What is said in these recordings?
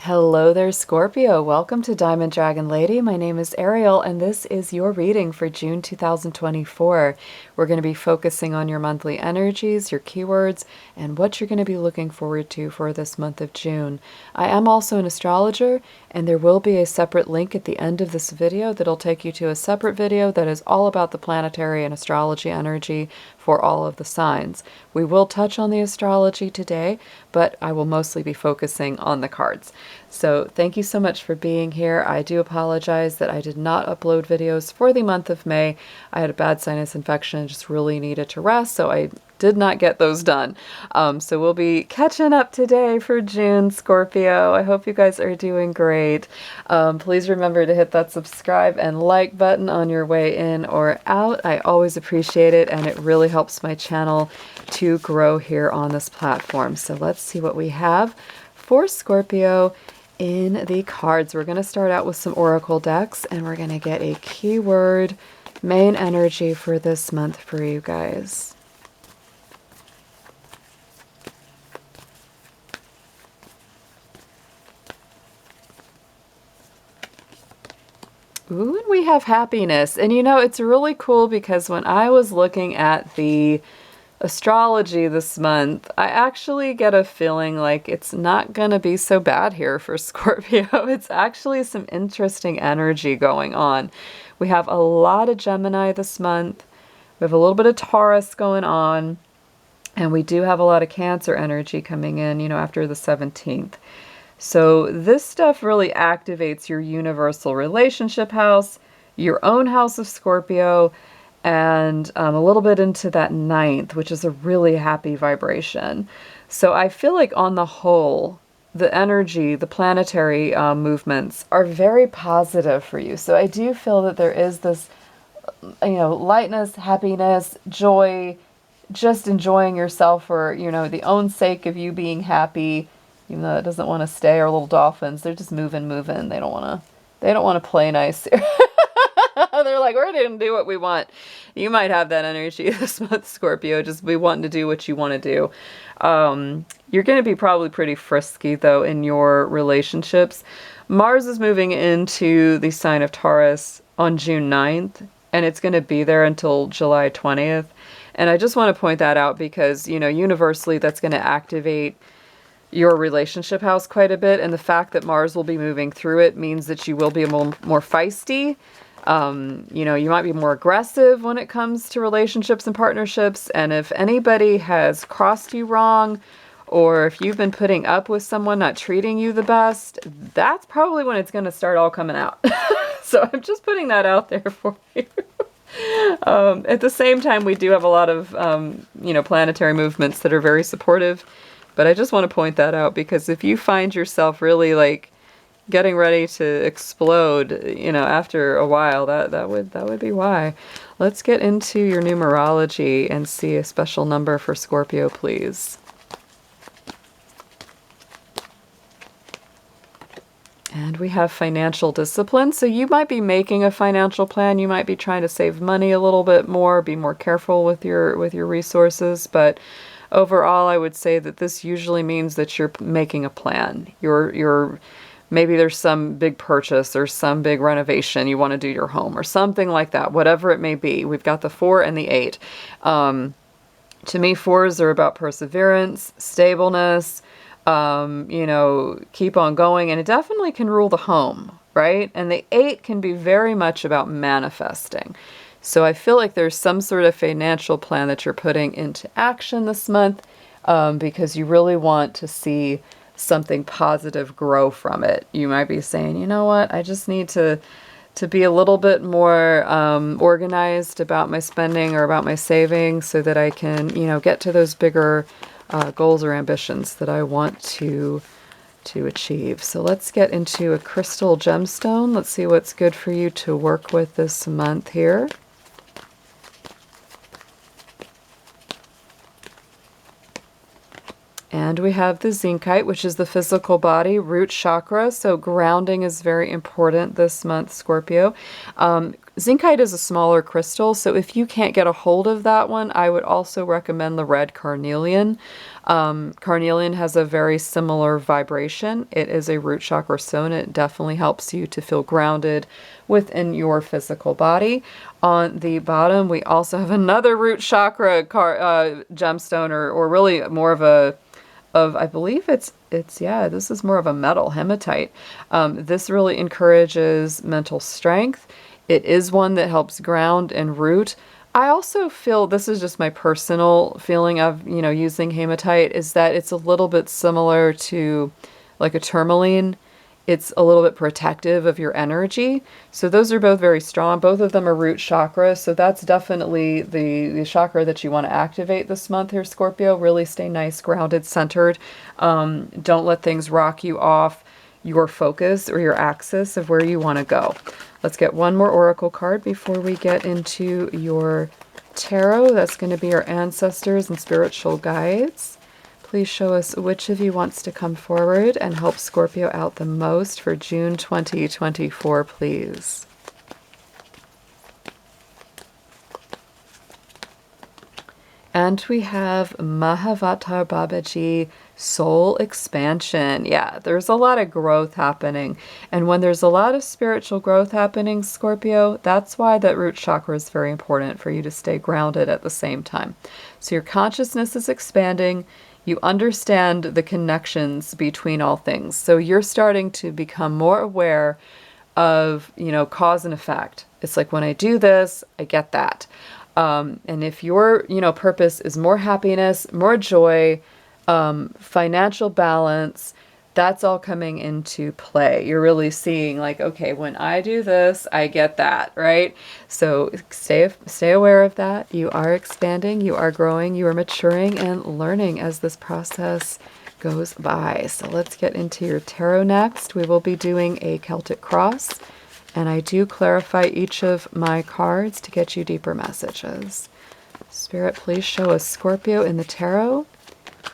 Hello there, Scorpio. Welcome to Diamond Dragon Lady. My name is Ariel, and this is your reading for June 2024. We're going to be focusing on your monthly energies, your keywords, and what you're going to be looking forward to for this month of June. I am also an astrologer, and there will be a separate link at the end of this video that'll take you to a separate video that is all about the planetary and astrology energy for all of the signs. We will touch on the astrology today, but I will mostly be focusing on the cards. So thank you so much for being here. I do apologize that I did not upload videos for the month of May. I had a bad sinus infection and just really needed to rest, so I did not get those done. So we'll be catching up today for June, Scorpio. I hope you guys are doing great. Please remember to hit that subscribe and like button on your way in or out. I always appreciate it, and it really helps my channel to grow here on this platform. So let's see what we have for Scorpio in the cards. We're going to start out with some oracle decks, and we're going to get a keyword main energy for this month for you guys. Ooh, and we have happiness. And you know, it's really cool because when I was looking at the astrology this month, I actually get a feeling like it's not going to be so bad here for Scorpio. It's actually some interesting energy going on. We have a lot of Gemini this month. We have a little bit of Taurus going on. And we do have a lot of Cancer energy coming in, you know, after the 17th. So this stuff really activates your universal relationship house, your own house of Scorpio, and a little bit into that 9th, which is a really happy vibration. So I feel like on the whole, the energy, the planetary movements are very positive for you. So I do feel that there is this, you know, lightness, happiness, joy, just enjoying yourself for, you know, the own sake of you being happy. Even though it doesn't want to stay, our little dolphins, they're just moving. They don't want to play nice here. They're like, we're going to do what we want. You might have that energy this month, Scorpio, just be wanting to do what you want to do. You're going to be probably pretty frisky, though, in your relationships. Mars is moving into the sign of Taurus on June 9th, and it's going to be there until July 20th. And I just want to point that out because, you know, universally that's going to activate your relationship house quite a bit, and the fact that Mars will be moving through it means that you will be more feisty. You know, you might be more aggressive when it comes to relationships and partnerships, and if anybody has crossed you wrong, or if you've been putting up with someone not treating you the best, that's probably when it's going to start all coming out. So I'm just putting that out there for you. At the same time, we do have a lot of, you know, planetary movements that are very supportive. But I just want to point that out because if you find yourself really like getting ready to explode, you know, after a while, that would be why. Let's get into your numerology and see a special number for Scorpio, please. And we have financial discipline. So you might be making a financial plan. You might be trying to save money a little bit more, be more careful with your resources, but overall, I would say that this usually means that you're making a plan. You're maybe there's some big purchase or some big renovation you want to do your home or something like that, whatever it may be. We've got the 4 and the 8. To me, 4s are about perseverance, stableness, you know, keep on going, and it definitely can rule the home, right? And the 8 can be very much about manifesting. So I feel like there's some sort of financial plan that you're putting into action this month because you really want to see something positive grow from it. You might be saying, you know what, I just need to be a little bit more organized about my spending or about my savings so that I can, you know, get to those bigger goals or ambitions that I want to achieve. So let's get into a crystal gemstone. Let's see what's good for you to work with this month here. And we have the zincite, which is the physical body, root chakra. So grounding is very important this month, Scorpio. Zincite is a smaller crystal, so if you can't get a hold of that one, I would also recommend the red carnelian. Carnelian has a very similar vibration. It is a root chakra stone. It definitely helps you to feel grounded within your physical body. On the bottom, we also have another root chakra gemstone, or really more of I believe yeah, this is more of a metal hematite. This really encourages mental strength. It is one that helps ground and root. I also feel, this is just my personal feeling of, using hematite, is that it's a little bit similar to like a tourmaline. It's a little bit protective of your energy. So those are both very strong. Both of them are root chakra. So that's definitely the chakra that you want to activate this month here, Scorpio. Really stay nice, grounded, centered. Don't let things rock you off your focus or your axis of where you want to go. Let's get one more oracle card before we get into your tarot. That's going to be our ancestors and spiritual guides. Please show us which of you wants to come forward and help Scorpio out the most for June 2024, please. And we have Mahavatar Babaji, soul expansion. Yeah, there's a lot of growth happening. And when there's a lot of spiritual growth happening, Scorpio, that's why that root chakra is very important for you to stay grounded at the same time. So your consciousness is expanding. You understand the connections between all things. So you're starting to become more aware of, cause and effect. It's like, when I do this, I get that. And if your, purpose is more happiness, more joy, financial balance, that's all coming into play. You're really seeing like, okay, when I do this, I get that, right? So stay aware of that. You are expanding, you are growing, you are maturing and learning as this process goes by. So let's get into your tarot next. We will be doing a Celtic cross. And I do clarify each of my cards to get you deeper messages. Spirit, please show us Scorpio in the tarot.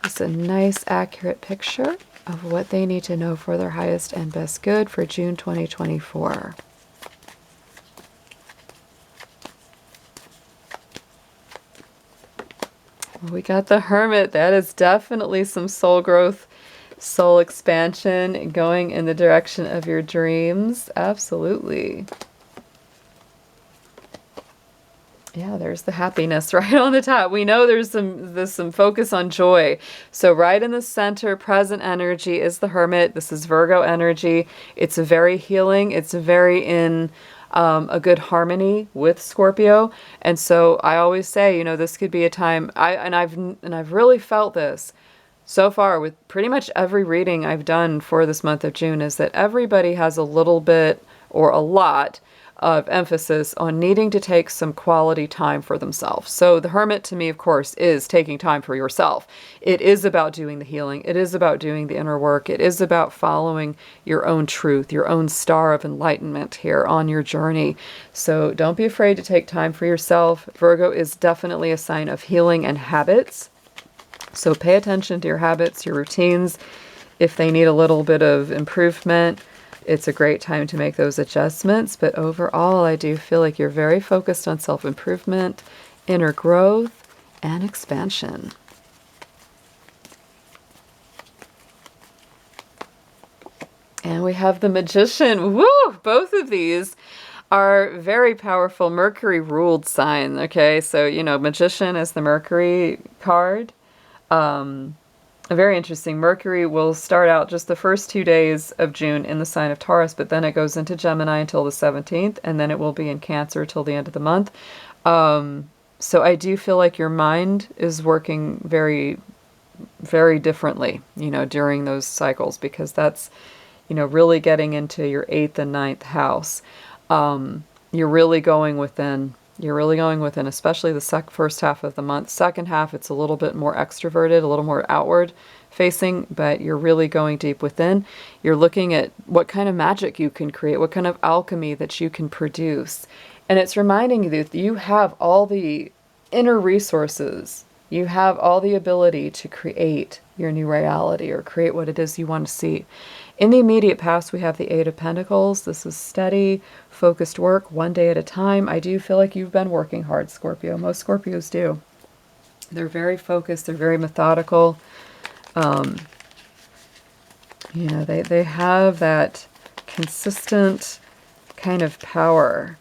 It's a nice, accurate picture of what they need to know for their highest and best good for June 2024. We got the Hermit. That is definitely some soul growth, soul expansion, going in the direction of your dreams. Absolutely. Yeah, there's the happiness right on the top. We know there's some focus on joy. So right in the center, present energy is the Hermit. This is Virgo energy. It's very healing. It's very in a good harmony with Scorpio. And so I always say, this could be a time. I've really felt this so far with pretty much every reading I've done for this month of June, is that everybody has a little bit or a lot of emphasis on needing to take some quality time for themselves. So the Hermit, to me, of course, is taking time for yourself. It is about doing the healing. It is about doing the inner work. It is about following your own truth, your own star of enlightenment here on your journey. So don't be afraid to take time for yourself. Virgo is definitely a sign of healing and habits. So pay attention to your habits, your routines. If they need a little bit of improvement, it's a great time to make those adjustments. But overall, I do feel like you're very focused on self-improvement, inner growth, and expansion. And we have the Magician. Woo! Both of these are very powerful Mercury-ruled sign. Okay, so, Magician is the Mercury card. Very interesting. Mercury will start out just the first 2 days of June in the sign of Taurus, but then it goes into Gemini until the 17th, and then it will be in Cancer till the end of the month. So I do feel like your mind is working very, very differently, during those cycles, because that's, really getting into your 8th and 9th house. You're really going within. You're really going within, especially the first half of the month. Second half, it's a little bit more extroverted, a little more outward facing, but you're really going deep within. You're looking at what kind of magic you can create, what kind of alchemy that you can produce. And it's reminding you that you have all the inner resources You have all the ability to create your new reality or create what it is you want to see. In the immediate past, we have the Eight of Pentacles. This is steady, focused work, one day at a time. I do feel like you've been working hard, Scorpio. Most Scorpios do. They're very focused. They're very methodical. They have that consistent kind of power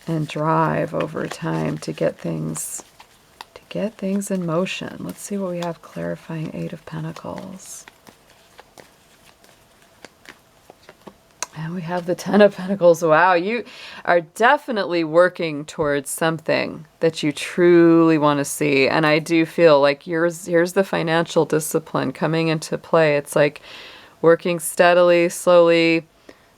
and drive over time to get things in motion. Let's see what we have clarifying Eight of Pentacles. And we have the Ten of Pentacles. Wow, you are definitely working towards something that you truly want to see. And I do feel like here's the financial discipline coming into play. It's like working steadily, slowly,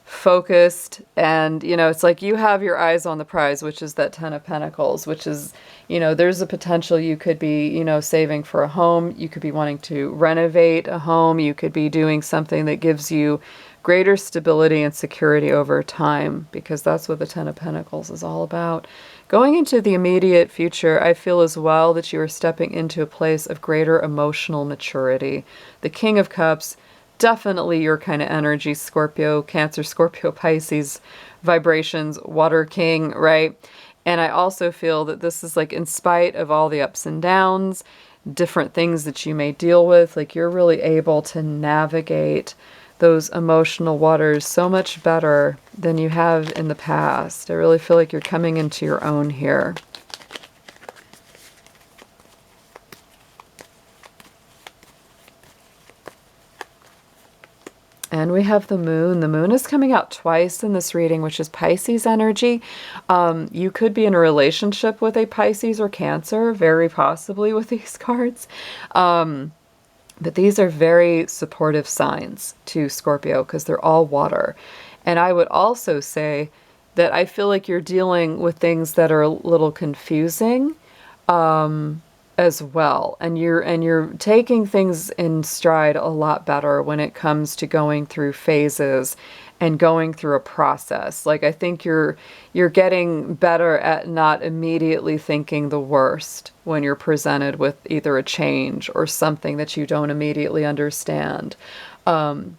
focused, and it's like you have your eyes on the prize, which is that Ten of Pentacles, which is, there's a potential you could be, saving for a home. You could be wanting to renovate a home. You could be doing something that gives you greater stability and security over time, because that's what the Ten of Pentacles is all about. Going into the immediate future, I feel as well that you are stepping into a place of greater emotional maturity. The King of Cups, definitely your kind of energy, Scorpio, Cancer, Scorpio, Pisces, vibrations, Water King, right? And I also feel that this is like, in spite of all the ups and downs, different things that you may deal with, like you're really able to navigate those emotional waters so much better than you have in the past. I really feel like you're coming into your own here. And we have the moon. The moon is coming out twice in this reading, which is Pisces energy. You could be in a relationship with a Pisces or Cancer, very possibly with these cards. But these are very supportive signs to Scorpio because they're all water. And I would also say that I feel like you're dealing with things that are a little confusing as well. And you're taking things in stride a lot better when it comes to going through phases and going through a process. Like, I think you're getting better at not immediately thinking the worst when you're presented with either a change or something that you don't immediately understand.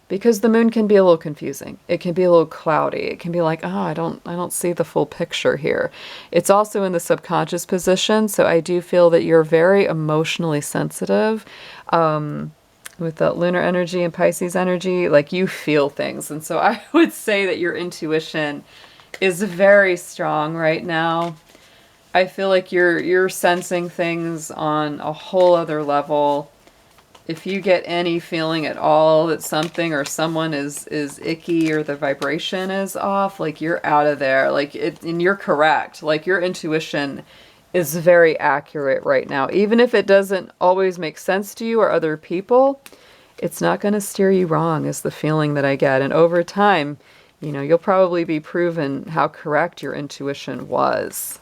Because the moon can be a little confusing. It can be a little cloudy. It can be like, oh, I don't see the full picture here. It's also in the subconscious position, so I do feel that you're very emotionally sensitive. With the lunar energy and Pisces energy, like you feel things. And so I would say that your intuition is very strong right now. I feel like you're sensing things on a whole other level. If you get any feeling at all that something or someone is icky or the vibration is off, like you're out of there. And you're correct. Like your intuition is very accurate right now. Even if it doesn't always make sense to you or other people, it's not going to steer you wrong is the feeling that I get. And over time, you'll probably be proven how correct your intuition was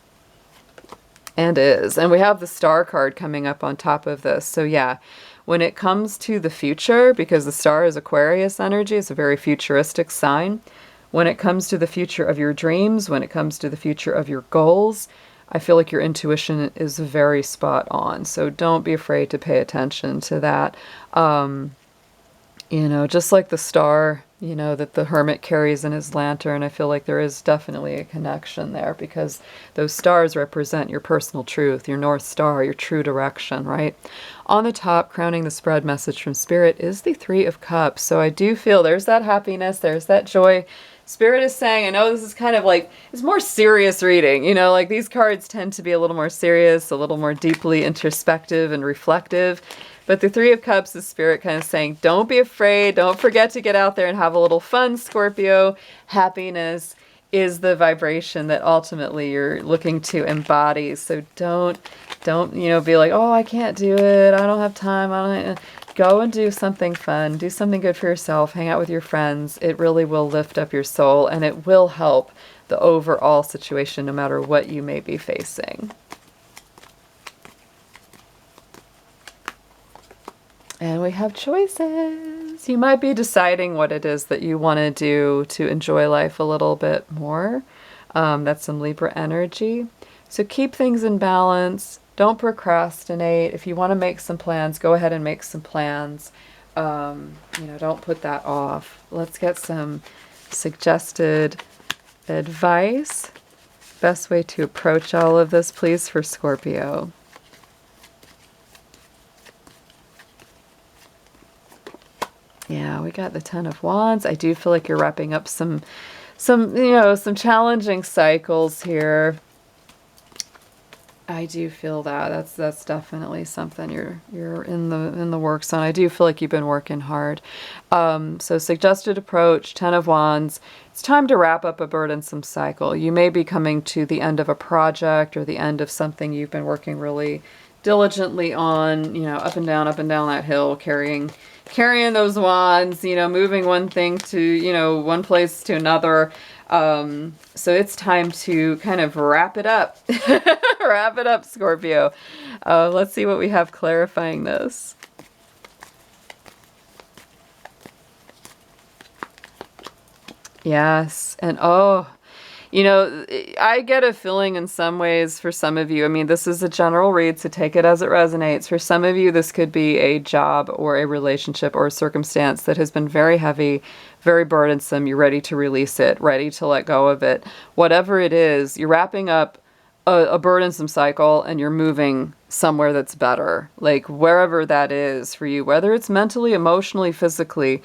and is. And we have the Star card coming up on top of this. So yeah, when it comes to the future, because the Star is Aquarius energy, it's a very futuristic sign. When it comes to the future of your dreams, when it comes to the future of your goals, I feel like your intuition is very spot on. So don't be afraid to pay attention to that. Just like the star, that the hermit carries in his lantern, I feel like there is definitely a connection there because those stars represent your personal truth, your North Star, your true direction, right? On the top, crowning the spread message from Spirit is the Three of Cups. So I do feel there's that happiness, there's that joy. Spirit is saying, I know this is kind of like, it's more serious reading, like these cards tend to be a little more serious, a little more deeply introspective and reflective. But the Three of Cups is Spirit kind of saying, don't be afraid, don't forget to get out there and have a little fun, Scorpio. Happiness is the vibration that ultimately you're looking to embody. So don't be like, oh, I can't do it, I don't have time, Go and do something fun, do something good for yourself, hang out with your friends. It really will lift up your soul and it will help the overall situation no matter what you may be facing. And we have choices. You might be deciding what it is that you want to do to enjoy life a little bit more. That's some Libra energy. So keep things in balance. Don't procrastinate. If you want to make some plans, go ahead and make some plans. Don't put that off. Let's get some suggested advice. Best way to approach all of this, please, for Scorpio. Yeah, we got the Ten of Wands. I do feel like you're wrapping up some challenging cycles here. I do feel that. That's definitely something you're in the works on. I do feel like you've been working hard. So suggested approach, Ten of Wands. It's time to wrap up a burdensome cycle. You may be coming to the end of a project or the end of something you've been working really diligently on, up and down that hill, carrying those wands, moving one thing to, one place to another. So it's time to kind of wrap it up. Wrap it up, Scorpio. Let's see what we have clarifying this. Yes. And I get a feeling in some ways for some of you, I mean, this is a general read, so take it as it resonates. For some of you, this could be a job or a relationship or a circumstance that has been very heavy, very burdensome. You're ready to release it, ready to let go of it. Whatever it is, you're wrapping up a burdensome cycle and you're moving somewhere that's better, like wherever that is for you, whether it's mentally, emotionally, physically.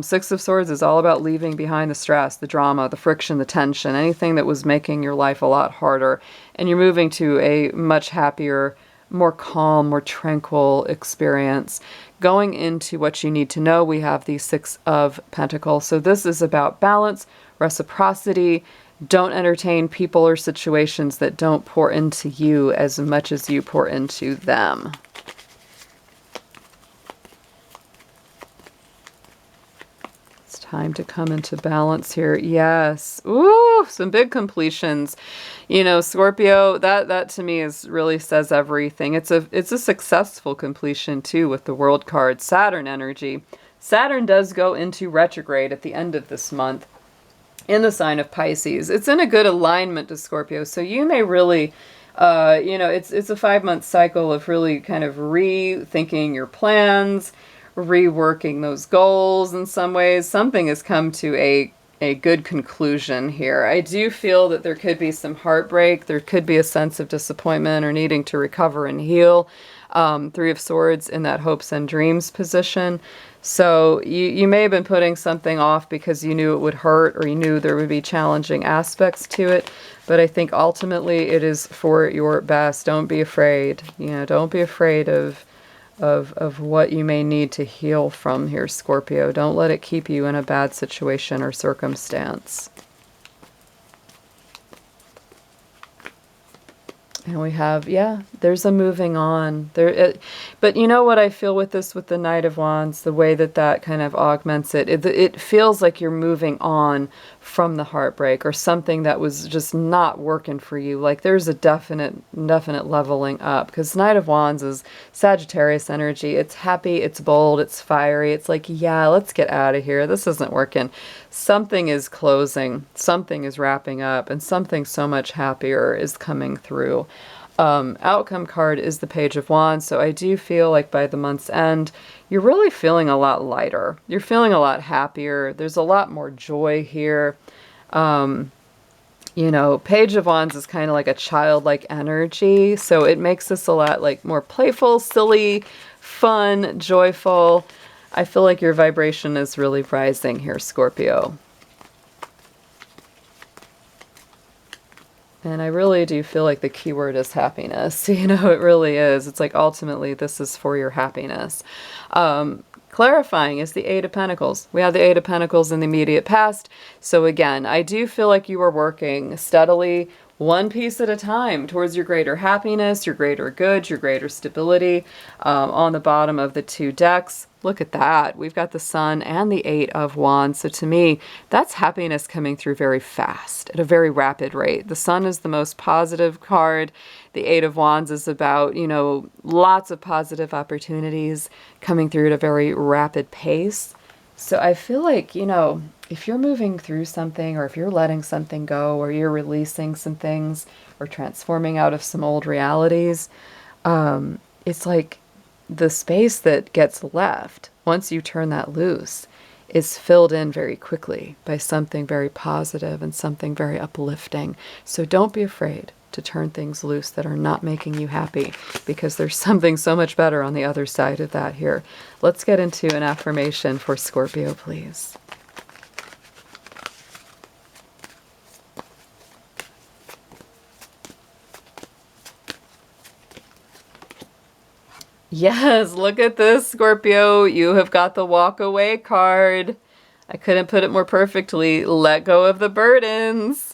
Six of Swords is all about leaving behind the stress, the drama, the friction, the tension, anything that was making your life a lot harder. And you're moving to a much happier, more calm, more tranquil experience. Going into what you need to know, we have the Six of Pentacles. So this is about balance, reciprocity. Don't entertain people or situations that don't pour into you as much as you pour into them. Time to come into balance here. Yes. Ooh, some big completions. Scorpio, that to me really says everything. It's a successful completion too with the World card. Saturn energy. Saturn does go into retrograde at the end of this month in the sign of Pisces. It's in a good alignment to Scorpio. So you may really it's a 5-month cycle of really kind of rethinking your plans, reworking those goals in some ways. Something has come to a good conclusion here. I do feel that there could be some heartbreak. There could be a sense of disappointment or needing to recover and heal. Three of Swords in that hopes and dreams position. So you may have been putting something off because you knew it would hurt or you knew there would be challenging aspects to it. But I think ultimately it is for your best. Don't be afraid. Don't be afraid of what you may need to heal from here, Scorpio. Don't let it keep you in a bad situation or circumstance. And we have, there's a moving on. But you know what I feel with this, with the Knight of Wands, the way that kind of augments it, it feels like you're moving on from the heartbreak or something that was just not working for you. Like there's a definite leveling up, because Knight of Wands is Sagittarius energy. It's happy, it's bold, it's fiery. It's like, let's get out of here. This isn't working. Something is closing, something is wrapping up, and something so much happier is coming through. Outcome card is the Page of Wands. So I do feel like by the month's end, you're really feeling a lot lighter. You're feeling a lot happier. There's a lot more joy here. Page of Wands is kind of like a childlike energy. So it makes this a lot like more playful, silly, fun, joyful. I feel like your vibration is really rising here, Scorpio. And I really do feel like the key word is happiness. It really is. It's like ultimately this is for your happiness. Clarifying is the Eight of Pentacles. We have the Eight of Pentacles in the immediate past. So again, I do feel like you are working steadily, one piece at a time, towards your greater happiness, your greater good, your greater stability. On the bottom of the two decks, look at that. We've got the Sun and the Eight of Wands. So to me, that's happiness coming through very fast, at a very rapid rate. The Sun is the most positive card. The Eight of Wands is about, lots of positive opportunities coming through at a very rapid pace. So I feel like, if you're moving through something, or if you're letting something go, or you're releasing some things, or transforming out of some old realities, it's like the space that gets left once you turn that loose is filled in very quickly by something very positive and something very uplifting. So don't be afraid to turn things loose that are not making you happy, because there's something so much better on the other side of that here. Let's get into an affirmation for Scorpio, please. Yes, look at this, Scorpio. You have got the walk away card. I couldn't put it more perfectly. Let go of the burdens.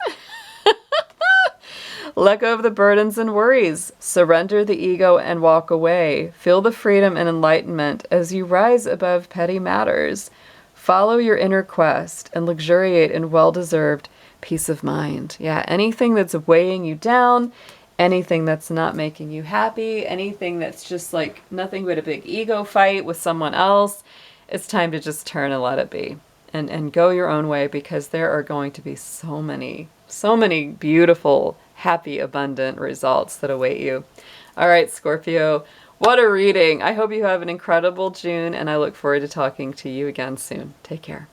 Let go of the burdens and worries. Surrender the ego and walk away. Feel the freedom and enlightenment as you rise above petty matters. Follow your inner quest and luxuriate in well-deserved peace of mind. Yeah, anything that's weighing you down, anything that's not making you happy, anything that's just like nothing but a big ego fight with someone else, it's time to just turn and let it be. And go your own way, because there are going to be so many beautiful, happy, abundant results that await you. All right, Scorpio, what a reading. I hope you have an incredible June, and I look forward to talking to you again soon. Take care.